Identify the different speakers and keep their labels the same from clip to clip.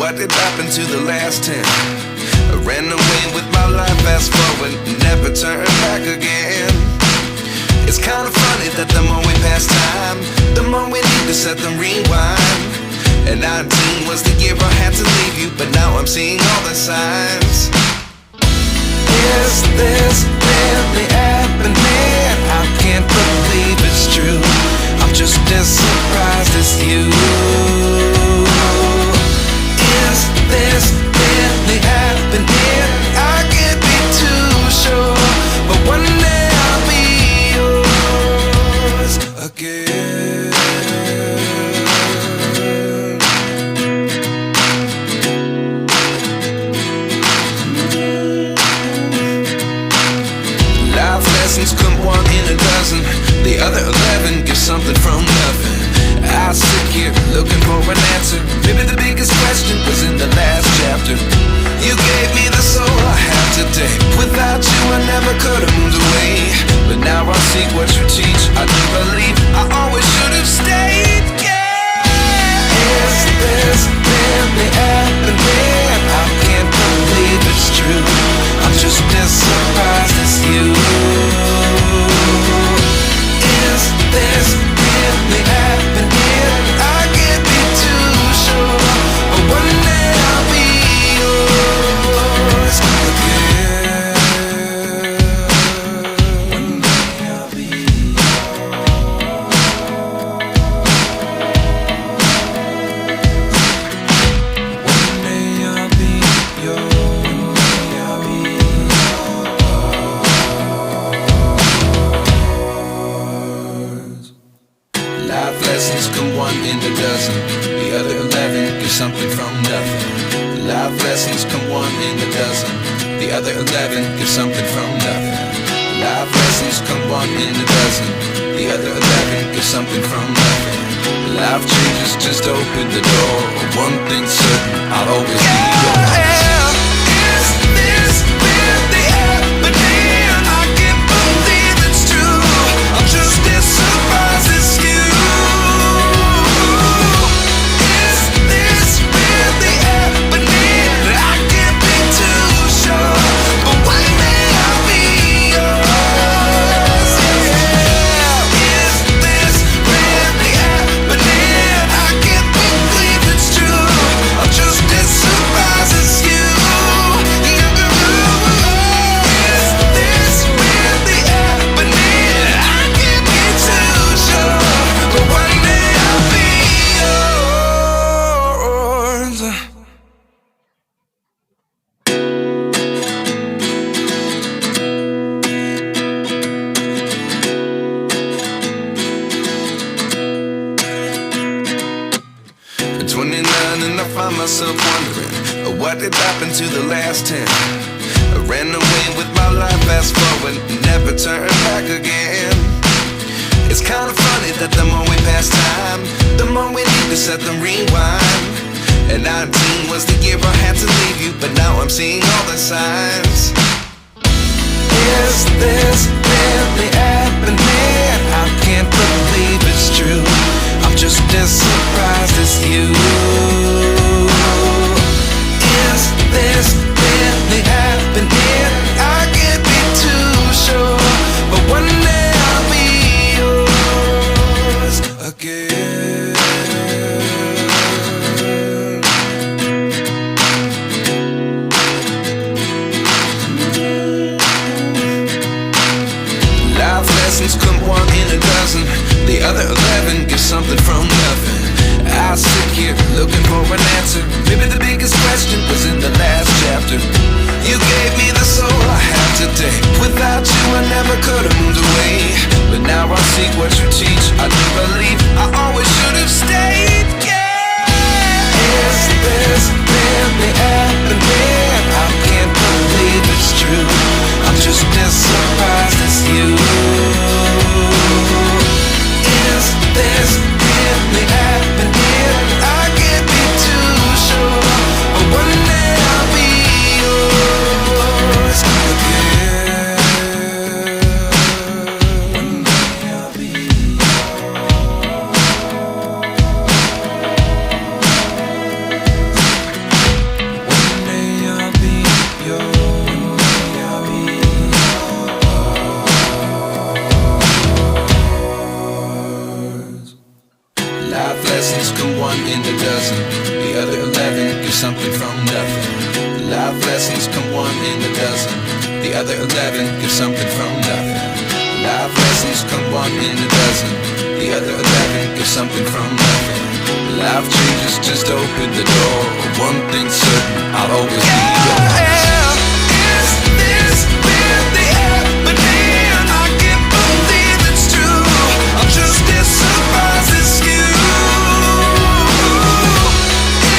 Speaker 1: What did happen to the last 10? I ran away with my life, fast forward, never turn back again. It's kind of funny that the more we pass time, the more we need to set them rewind. And 19 was the year I had to leave you, but now I'm seeing all the signs. Is this really happening? I can't believe it's true. I'm just as surprised as you. Is this really happening? I can't be too sure, but one day I'll be yours again. Life lessons come one in a dozen. The other 11 give something from nothing. I sit here looking for an answer. Maybe the biggest question was in the last chapter. You gave me the soul I have today. Without you I never could have moved away. But now I see what you teach. I do believe I always should have stayed. Yeah. Is this really happening? I can't believe it's true. I'm just as surprised as you. Is this really happening? I can't be too sure, but one day I'll be yours again. One day I'll be yours. One day I'll be yours. I'll be yours. Life lessons come one in a dozen. The other 11 give something from nothing. Life lessons come one in a dozen. The other 11 give something from nothing. Life lessons come one in a dozen. The other 11 give something from nothing. Life changes, just open the door. One thing's certain, I'll always be yours. Is this really happening? I can't believe it's true. I'm just as surprised as you. Myself wondering what did happen to the last 10. I ran away with my life, fast forward, never turn back again. It's kind of funny that the more we pass time, the more we need to set them rewind. And 19 was the year I had to leave you, but now I'm seeing all the signs. Is this really happening? I can't believe it's true. I'm just as surprised as you. Is this really happening? I can't be too sure, but one day I'll be yours again. Life lessons come one in a dozen. The other 11 give something from nothing. I sit here looking for an get something from nothing. Life lessons come one in a dozen. The other 11 get something from nothing. Life lessons come one in a dozen. The other 11 get something from nothing. Life changes, just open the door. One thing's certain, I'll always be yours.
Speaker 2: Is this really happening? I can't believe it's true. I'm just as surprised as you.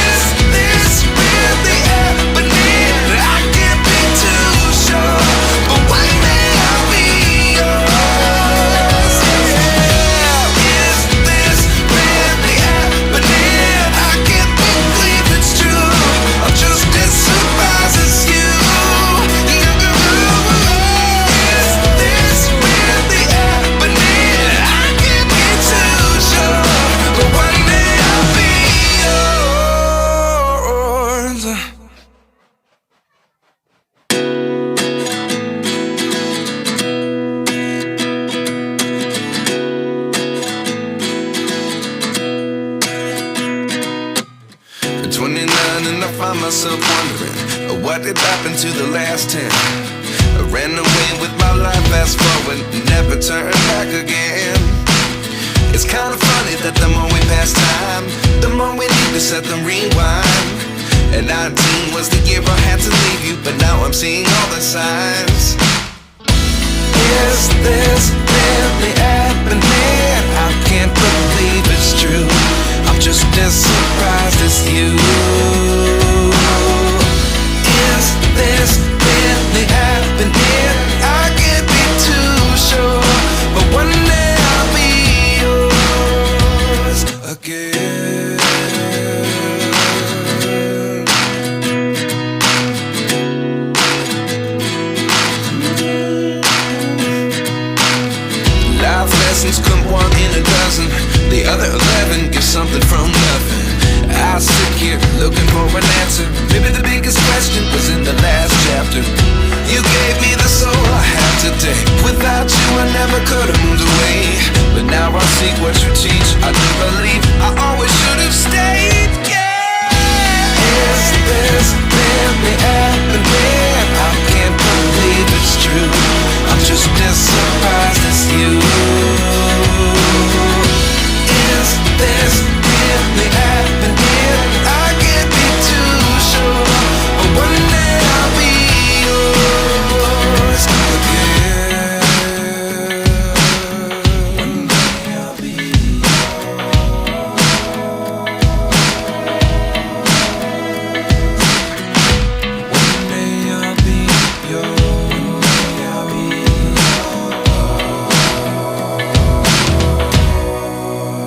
Speaker 2: Is this really happening? I can't be too sure, but one day I'll be yours. Is this really happening? I can't believe it's true. I'm just as surprised as you. Is this really happening? I can't be too sure, but one day I'll be yours.
Speaker 1: At 29 and I find myself wondering, what did happen to the last 10? I ran away with my life, fast forward, never turn back again. It's kind of funny that the more we pass time, the more we need to set them rewind. And 19 was the year I had to leave you, but now I'm seeing all the signs.
Speaker 2: Is this really happening? I can't believe it's true. I'm just as surprised as you. Is this really happening? I can't be too sure, but one day I'll be yours again.
Speaker 1: Life lessons come one in a dozen. The other 11 get something from nothing. I sit here looking for an answer. Maybe the biggest question was in the last chapter. You gave me the soul I have today. Without you I never could have moved away. But now I see what you teach. I do believe I always should have stayed. Yeah.
Speaker 2: Is this really happening? I can't believe it's true. I'm just as surprised as you. Is this really happening? I can't be too sure, but one day I'll be yours again. One day I'll be yours. One day I'll be yours. One day I'll be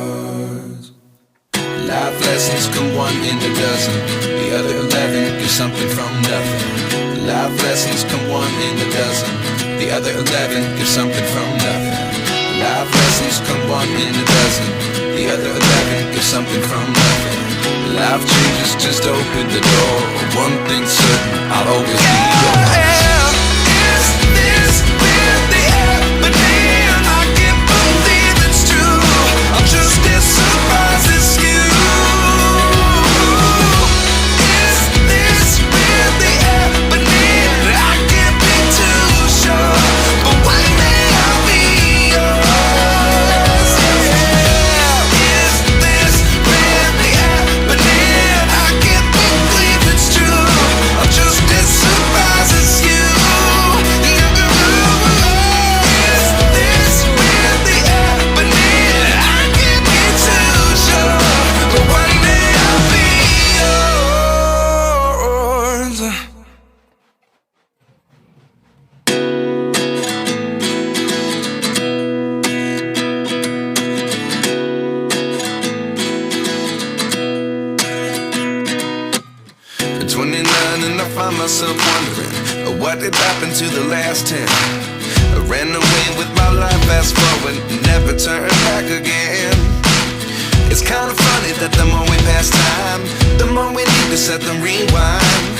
Speaker 1: yours. Life lessons come one in a dozen. The other 11 get something from nothing. Life lessons come one in a dozen. The other 11 get something from nothing. Life lessons come one in a dozen. The other 11 get something from nothing. Life changes, just open the door. One thing's certain, I'll always be yours.
Speaker 2: Is this really happening? I can't believe it's true. I'm just as surprised as you. Is this really happening? I can't be too sure, but one day I'll be yours. Is this really happening? I can't believe it's true. I'm just as surprised as you. Is this really happening? I can't be too sure, but one day I'll be yours.
Speaker 1: At 29 and I find myself wondering, what did happen to the last 10? I ran away with my life, fast forward, never turn back again. It's kind of funny that the more we pass time, the more we need to set them rewind.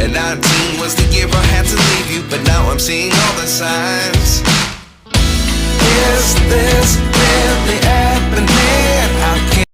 Speaker 1: And 19 was the year I had to leave you, but now I'm seeing all the signs.
Speaker 2: Is this really happening? I can't